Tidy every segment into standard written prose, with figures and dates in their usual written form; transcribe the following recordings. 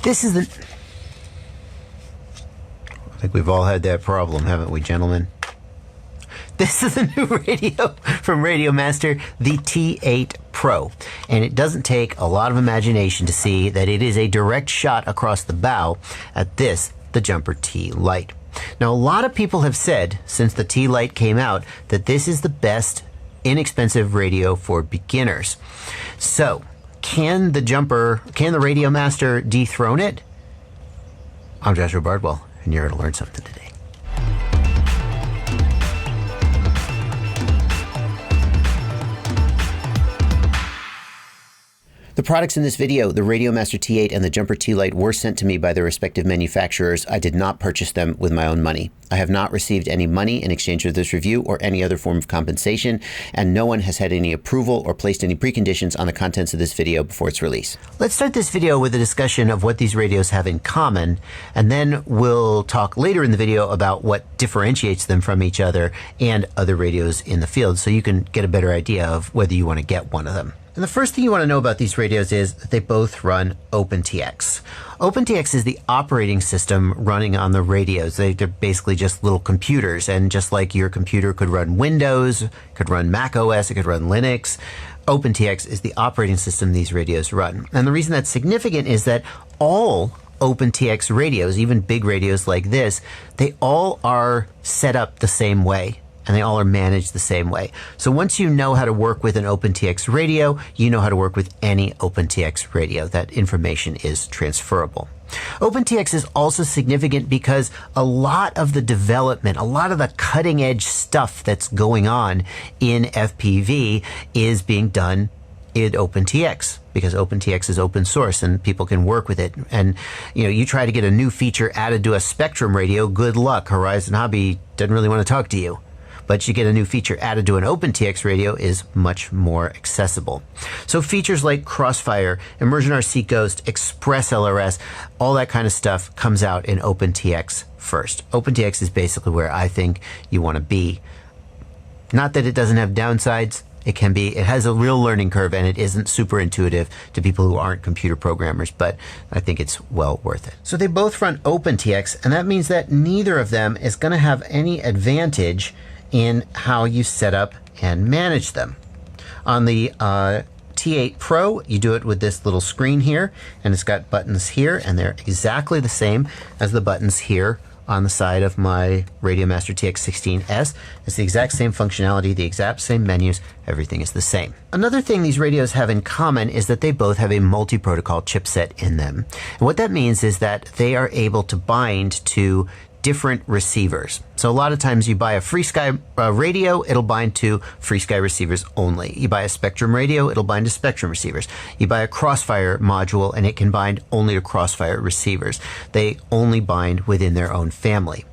This is the... I think we've all had that problem, haven't we, gentlemen? This is a new radio from Radiomaster, the T8 Pro. And it doesn't take a lot of imagination to see that it is a direct shot across the bow at this, the Jumper T-Lite. Now, a lot of people have said, since the T-Lite came out, that this is the best inexpensive radio for beginners. So, can the Radiomaster dethrone it? I'm Joshua Bardwell, and you're going to learn something today. The products in this video, the Radiomaster T8 and the Jumper T-Lite, were sent to me by their respective manufacturers. I did not purchase them with my own money. I have not received any money in exchange for this review or any other form of compensation, and no one has had any approval or placed any preconditions on the contents of this video before its release. Let's start this video with a discussion of what these radios have in common, and then we'll talk later in the video about what differentiates them from each other and other radios in the field, so you can get a better idea of whether you want to get one of them. And the first thing you want to know about these radios is that they both run OpenTX. OpenTX is the operating system running on the radios. They're basically just little computers, and just like your computer could run Windows, could run Mac OS, it could run Linux, OpenTX is the operating system these radios run. And the reason that's significant is that all OpenTX radios, even big radios like this, they all are set up the same way. And they all are managed the same way. So once you know how to work with an OpenTX radio, you know how to work with any OpenTX radio. That information is transferable. OpenTX is also significant because a lot of the development, a lot of the cutting edge stuff that's going on in FPV is being done in OpenTX, because OpenTX is open source and people can work with it. And you try to get a new feature added to a Spectrum radio, good luck. Horizon Hobby doesn't really want to talk to you. But you get a new feature added to an OpenTX radio is much more accessible. So features like Crossfire, Immersion RC Ghost, Express LRS, all that kind of stuff comes out in OpenTX first. OpenTX is basically where I think you want to be. Not that it doesn't have downsides. It has a real learning curve, and it isn't super intuitive to people who aren't computer programmers, but I think it's well worth it. So they both run OpenTX, and that means that neither of them is going to have any advantage in how you set up and manage them. On the T8 Pro, you do it with this little screen here, and it's got buttons here, and they're exactly the same as the buttons here on the side of my Radiomaster TX16S. It's the exact same functionality, the exact same menus, everything is the same. Another thing these radios have in common is that they both have a multiprotocol chipset in them. And what that means is that they are able to bind to different receivers. So a lot of times you buy a FreeSky radio, it'll bind to FreeSky receivers only. You buy a Spectrum radio, it'll bind to Spectrum receivers. You buy a Crossfire module and it can bind only to Crossfire receivers. They only bind within their own family.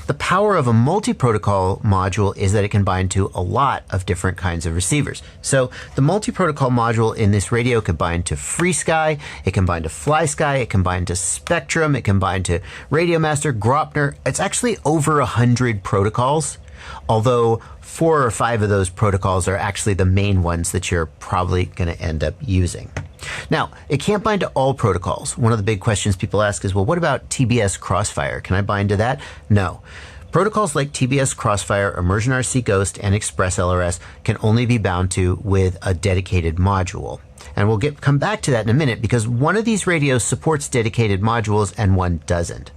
The power of a multi-protocol module is that it can bind to a lot of different kinds of receivers. So the multi-protocol module in this radio can bind to FreeSky, it can bind to FlySky, it can bind to Spectrum, it can bind to Radiomaster, Gropner. It's actually over 100 protocols, although 4 or 5 of those protocols are actually the main ones that you're probably going to end up using. Now, it can't bind to all protocols. One of the big questions people ask is, well, what about TBS Crossfire? Can I bind to that? No. Protocols like TBS Crossfire, Immersion RC Ghost, and Express LRS can only be bound to with a dedicated module. And we'll come back to that in a minute, because one of these radios supports dedicated modules and one doesn't.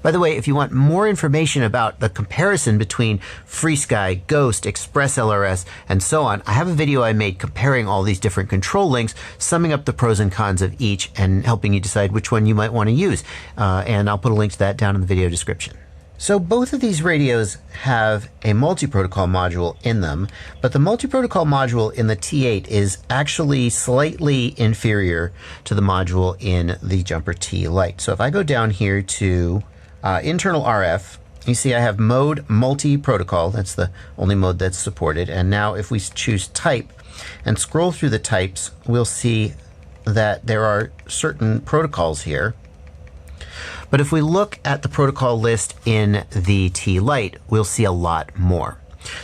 By the way, if you want more information about the comparison between FreeSky, Ghost, Express LRS, and so on, I have a video I made comparing all these different control links, summing up the pros and cons of each and helping you decide which one you might want to use. And I'll put a link to that down in the video description. So both of these radios have a multi-protocol module in them, but the multi-protocol module in the T8 is actually slightly inferior to the module in the Jumper T-Lite. So if I go down here to internal RF, you see I have mode multi-protocol. That's the only mode that's supported. And now if we choose type and scroll through the types, we'll see that there are certain protocols here. But if we look at the protocol list in the T-Lite, we'll see a lot more.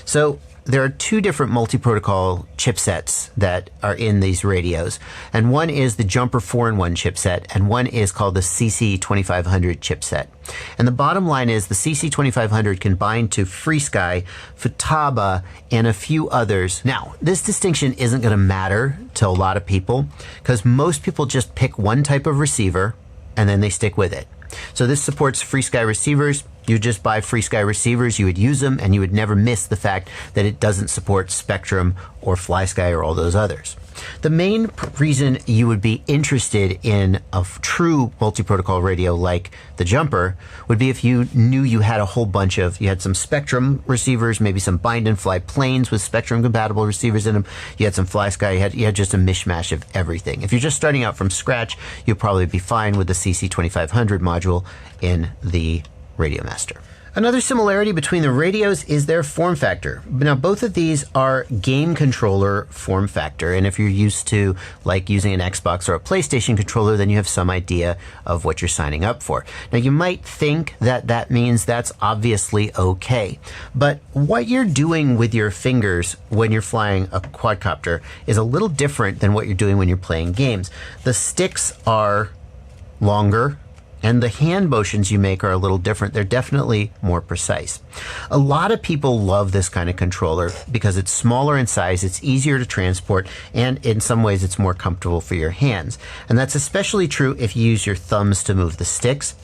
So there are two different multi-protocol chipsets that are in these radios. And one is the Jumper 4-in-1 chipset, and one is called the CC2500 chipset. And the bottom line is the CC2500 can bind to FreeSky, Futaba, and a few others. Now, this distinction isn't going to matter to a lot of people because most people just pick one type of receiver and then they stick with it. So this supports FreeSky receivers. You just buy FreeSky receivers, you would use them, and you would never miss the fact that it doesn't support Spectrum or FlySky or all those others. The main reason you would be interested in a true multi-protocol radio like the Jumper would be if you knew you had a whole bunch of, you had some Spectrum receivers, maybe some bind and fly planes with Spectrum compatible receivers in them, you had some FlySky, you had just a mishmash of everything. If you're just starting out from scratch, you'll probably be fine with the CC2500 module in the Radiomaster. Another similarity between the radios is their form factor. Now, both of these are game controller form factor, and if you're used to like using an Xbox or a PlayStation controller, then you have some idea of what you're signing up for. Now, you might think that that means that's obviously okay, but what you're doing with your fingers when you're flying a quadcopter is a little different than what you're doing when you're playing games. The sticks are longer, and the hand motions you make are a little different. They're definitely more precise. A lot of people love this kind of controller because it's smaller in size, it's easier to transport, and in some ways it's more comfortable for your hands. And that's especially true if you use your thumbs to move the sticks.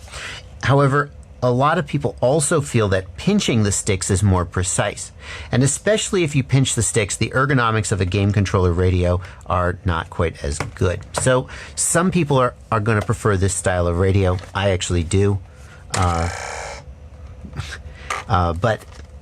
However, a lot of people also feel that pinching the sticks is more precise. And especially if you pinch the sticks, the ergonomics of a game controller radio are not quite as good. So some people are going to prefer this style of radio. I actually do. But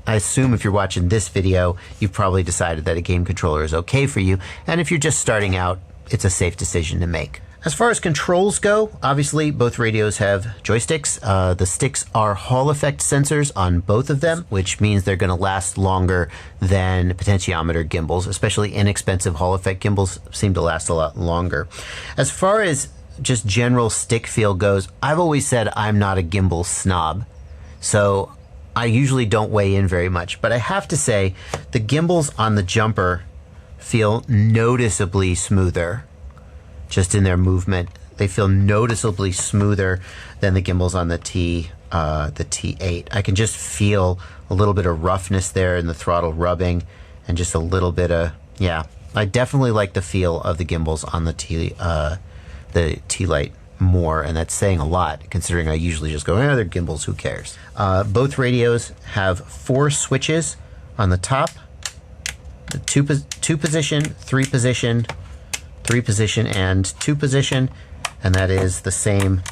I assume if you're watching this video, you've probably decided that a game controller is okay for you. And if you're just starting out, it's a safe decision to make. As far as controls go, obviously both radios have joysticks. The sticks are Hall effect sensors on both of them, which means they're going to last longer than potentiometer gimbals. Especially inexpensive Hall effect gimbals seem to last a lot longer. As far as just general stick feel goes, I've always said I'm not a gimbal snob, so I usually don't weigh in very much. But I have to say the gimbals on the Jumper feel noticeably smoother. Just in their movement, they feel noticeably smoother than the gimbals on the T8. I can just feel a little bit of roughness there in the throttle rubbing, and just a little bit of, yeah. I definitely like the feel of the gimbals on the T-Lite more, and that's saying a lot considering I usually just go, they're gimbals, who cares? Both radios have 4 switches on the top, the 2 position, 3 position, 3 position, and 2 position, and that is the same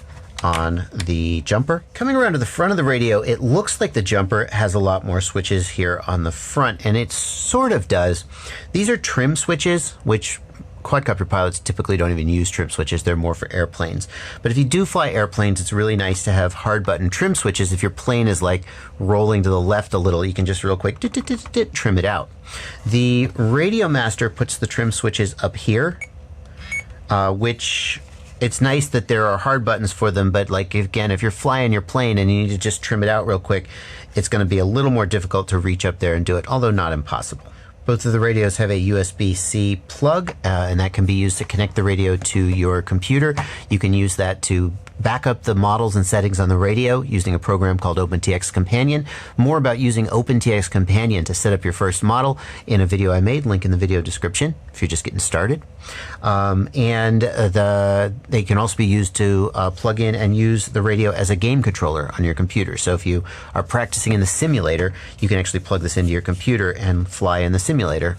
on the Jumper. Coming around to the front of the radio, it looks like the Jumper has a lot more switches here on the front, and it sort of does. These are trim switches, which quadcopter pilots typically don't even use trim switches. They're more for airplanes. But if you do fly airplanes, it's really nice to have hard button trim switches. If your plane is like rolling to the left a little, you can just real quick trim it out. The Radiomaster puts the trim switches up here, which it's nice that there are hard buttons for them, but like again, if you're flying your plane and you need to just trim it out real quick, it's going to be a little more difficult to reach up there and do it, although not impossible. Both of the radios have a USB-C plug, and that can be used to connect the radio to your computer. You can use that to back up the models and settings on the radio using a program called OpenTX Companion. More about using OpenTX Companion to set up your first model in a video I made, link in the video description if you're just getting started. They can also be used to plug in and use the radio as a game controller on your computer. So if you are practicing in the simulator, you can actually plug this into your computer and fly in the simulator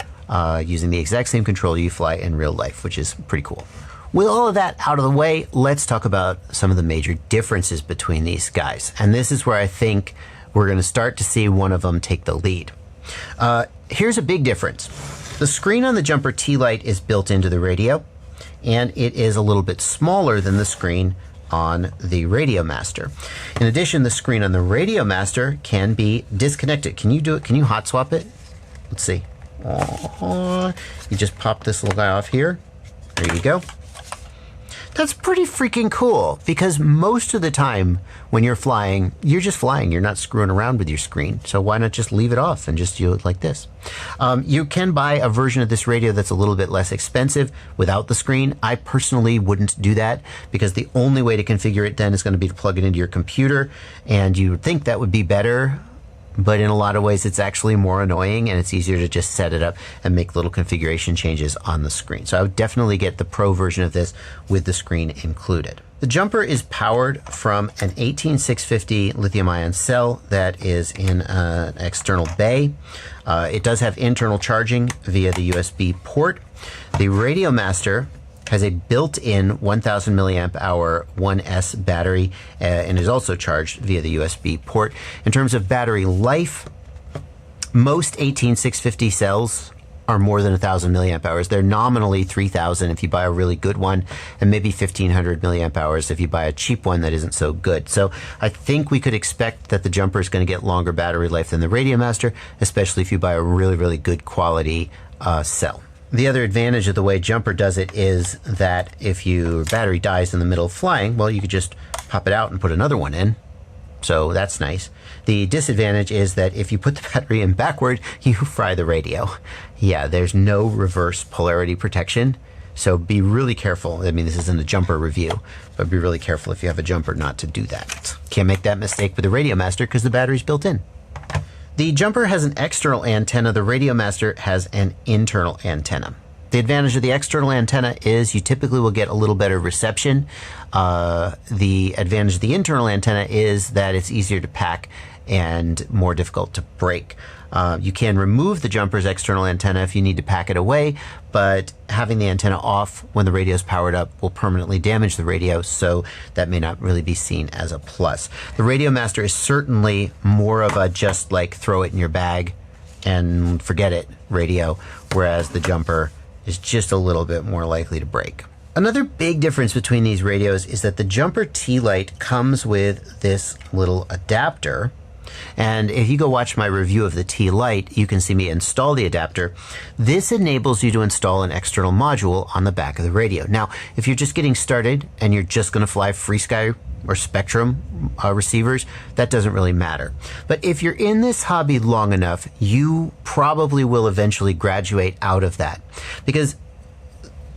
using the exact same controller you fly in real life, which is pretty cool. With all of that out of the way, let's talk about some of the major differences between these guys. And this is where I think we're going to start to see one of them take the lead. Here's a big difference. The screen on the Jumper T-Lite is built into the radio, and it is a little bit smaller than the screen on the Radiomaster. In addition, the screen on the Radiomaster can be disconnected. Can you do it? Can you hot swap it? Let's see. You just pop this little guy off here. There you go. That's pretty freaking cool, because most of the time when you're flying, you're just flying. You're not screwing around with your screen. So why not just leave it off and just do it like this? You can buy a version of this radio that's a little bit less expensive without the screen. I personally wouldn't do that, because the only way to configure it then is going to be to plug it into your computer, and you would think that would be better. But in a lot of ways, it's actually more annoying, and it's easier to just set it up and make little configuration changes on the screen. So I would definitely get the Pro version of this with the screen included. The Jumper is powered from an 18650 lithium-ion cell that is in an external bay. It does have internal charging via the USB port. The Radiomaster has a built-in 1000 milliamp hour 1S battery and is also charged via the USB port. In terms of battery life, most 18650 cells are more than 1000 milliamp hours. They're nominally 3000 if you buy a really good one, and maybe 1500 milliamp hours if you buy a cheap one that isn't so good. So I think we could expect that the Jumper is going to get longer battery life than the Radiomaster, especially if you buy a really, really good quality cell. The other advantage of the way Jumper does it is that if your battery dies in the middle of flying, well, you could just pop it out and put another one in. So that's nice. The disadvantage is that if you put the battery in backward, you fry the radio. Yeah, there's no reverse polarity protection. So be really careful. I mean, this isn't a Jumper review, but be really careful if you have a Jumper not to do that. Can't make that mistake with the Radiomaster because the battery's built in. The Jumper has an external antenna. The Radiomaster has an internal antenna. The advantage of the external antenna is you typically will get a little better reception. The advantage of the internal antenna is that it's easier to pack and more difficult to break. You can remove the Jumper's external antenna if you need to pack it away, but having the antenna off when the radio is powered up will permanently damage the radio, so that may not really be seen as a plus. The Radiomaster is certainly more of a just like throw it in your bag and forget it radio, whereas the Jumper is just a little bit more likely to break. Another big difference between these radios is that the Jumper T-Lite comes with this little adapter. And if you go watch my review of the T-Lite, you can see me install the adapter. This enables you to install an external module on the back of the radio. Now, if you're just getting started and you're just going to fly FreeSky or Spectrum receivers, that doesn't really matter. But if you're in this hobby long enough, you probably will eventually graduate out of that. Because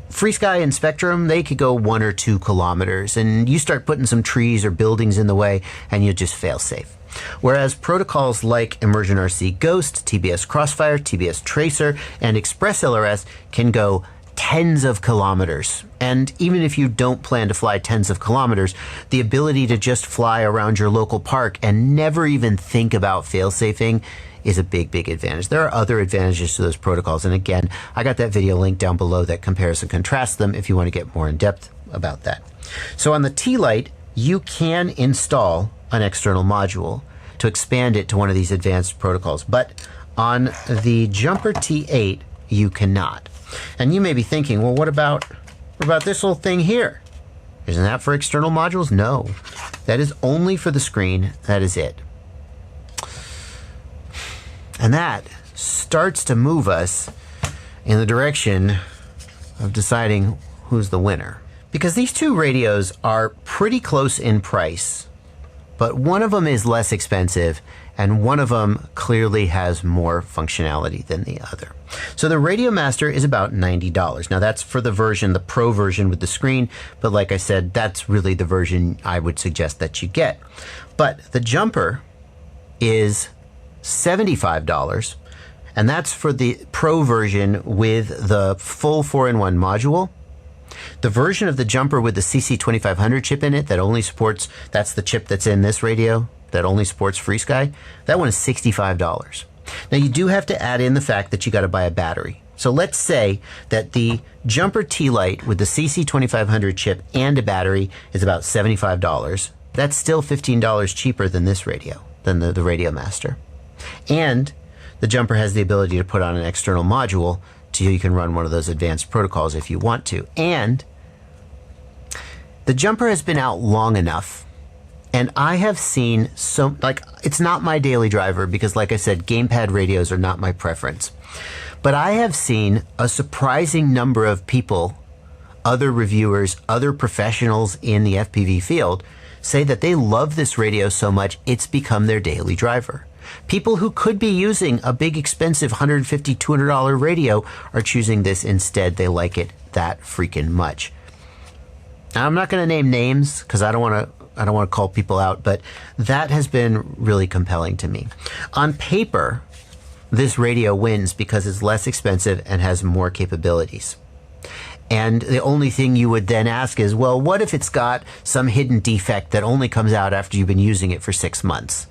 FreeSky and Spectrum, they could go 1 or 2 kilometers, and you start putting some trees or buildings in the way, and you just fail safe. Whereas protocols like Immersion RC Ghost, TBS Crossfire, TBS Tracer, and Express LRS can go tens of kilometers. And even if you don't plan to fly tens of kilometers, the ability to just fly around your local park and never even think about fail-safing is a big, big advantage. There are other advantages to those protocols. And again, I got that video linked down below that compares and contrasts them if you want to get more in depth about that. So on the T-Lite, you can install an external module to expand it to one of these advanced protocols. But on the Jumper T8, you cannot. And you may be thinking, well, what about this little thing here? Isn't that for external modules? No, that is only for the screen. That is it. And that starts to move us in the direction of deciding who's the winner. Because these two radios are pretty close in price, but one of them is less expensive and one of them clearly has more functionality than the other. So the Radiomaster is about $90. Now that's for the version, the Pro version with the screen, but like I said, that's really the version I would suggest that you get. But the Jumper is $75, and that's for the Pro version with the full 4-in-1 module. The version of the Jumper with the CC2500 chip in it that only supports, that's the chip that's in this radio, that only supports FreeSky, that one is $65. Now you do have to add in the fact that you got to buy a battery. So let's say that the Jumper T-Lite with the CC2500 chip and a battery is about $75. That's still $15 cheaper than this radio, than the Radiomaster. And the Jumper has the ability to put on an external module so you can run one of those advanced protocols if you want to. And the Jumper has been out long enough, and I have seen so, like, it's not my daily driver because, like I said, gamepad radios are not my preference. But I have seen a surprising number of people other reviewers, other professionals in the FPV field say that they love this radio so much it's become their daily driver. People who could be using a big expensive $150, $200 radio are choosing this instead. They like it that freaking much. Now, I'm not going to name names because I don't want to call people out, but that has been really compelling to me. On paper, this radio wins because it's less expensive and has more capabilities. And the only thing you would then ask is, well, what if it's got some hidden defect that only comes out after you've been using it for 6 months?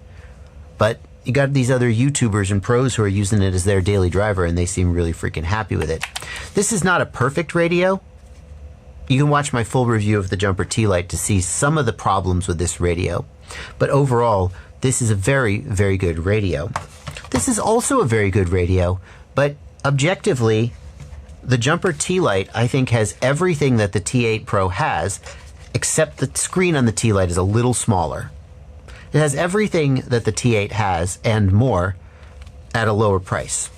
But you got these other YouTubers and pros who are using it as their daily driver, and they seem really freaking happy with it. This is not a perfect radio. You can watch my full review of the Jumper T-Lite to see some of the problems with this radio. But overall, this is a very, very good radio. This is also a very good radio, but objectively, the Jumper T-Lite, I think, has everything that the T8 Pro has, except the screen on the T-Lite is a little smaller. It has everything that the T8 has and more at a lower price.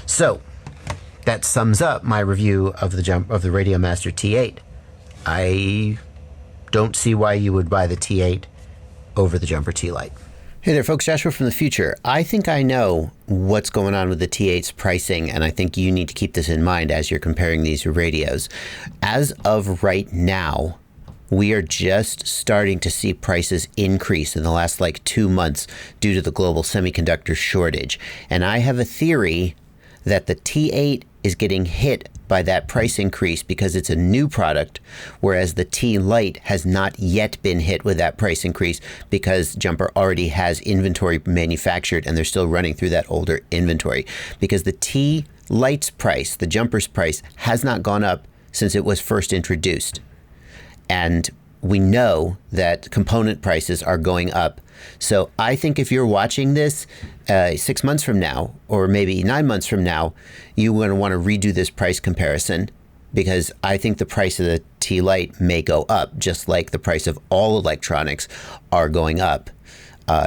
So that sums up my review of the Radiomaster T8. I don't see why you would buy the T8 over the Jumper T-Lite. Hey there, folks. Joshua from the future. I think I know what's going on with the T8's pricing, and I think you need to keep this in mind as you're comparing these radios. As of right now, we are just starting to see prices increase in the last 2 months due to the global semiconductor shortage. And I have a theory that the T8 is getting hit by that price increase because it's a new product, whereas the T-Lite has not yet been hit with that price increase because Jumper already has inventory manufactured and they're still running through that older inventory. Because the T-Lite's price, the Jumper's price, has not gone up since it was first introduced. And we know that component prices are going up. So I think if you're watching this 6 months from now, or maybe 9 months from now, you're going to want to redo this price comparison, because I think the price of the T-Lite may go up, just like the price of all electronics are going up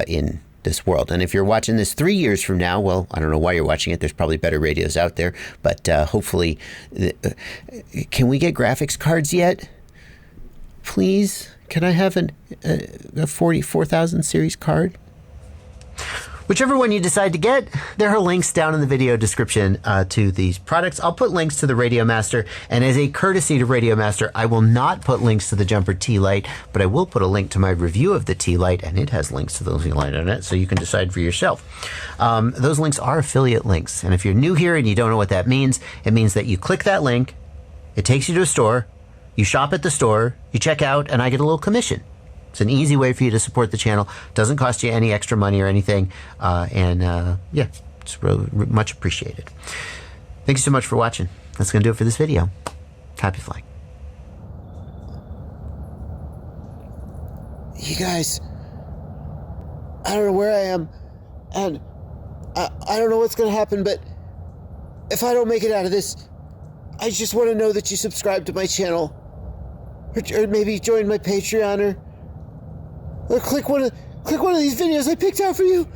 in this world. And if you're watching this 3 years from now, well, I don't know why you're watching it. There's probably better radios out there, but hopefully, can we get graphics cards yet? Please, can I have a 40,000 series card? Whichever one you decide to get, there are links down in the video description to these products. I'll put links to the Radiomaster, and as a courtesy to Radiomaster, I will not put links to the Jumper T-Lite, but I will put a link to my review of the T-Lite, and it has links to those T-Lite on it, so you can decide for yourself. Those links are affiliate links, and if you're new here and you don't know what that means, it means that you click that link, it takes you to a store, you shop at the store, you check out, and I get a little commission. It's an easy way for you to support the channel. Doesn't cost you any extra money or anything. Yeah, it's really much appreciated. Thank you so much for watching. That's going to do it for this video. Happy flying. You guys, I don't know where I am, and I don't know what's going to happen, but if I don't make it out of this, I just want to know that you subscribe to my channel, or maybe join my Patreon, or click one of these videos I picked out for you.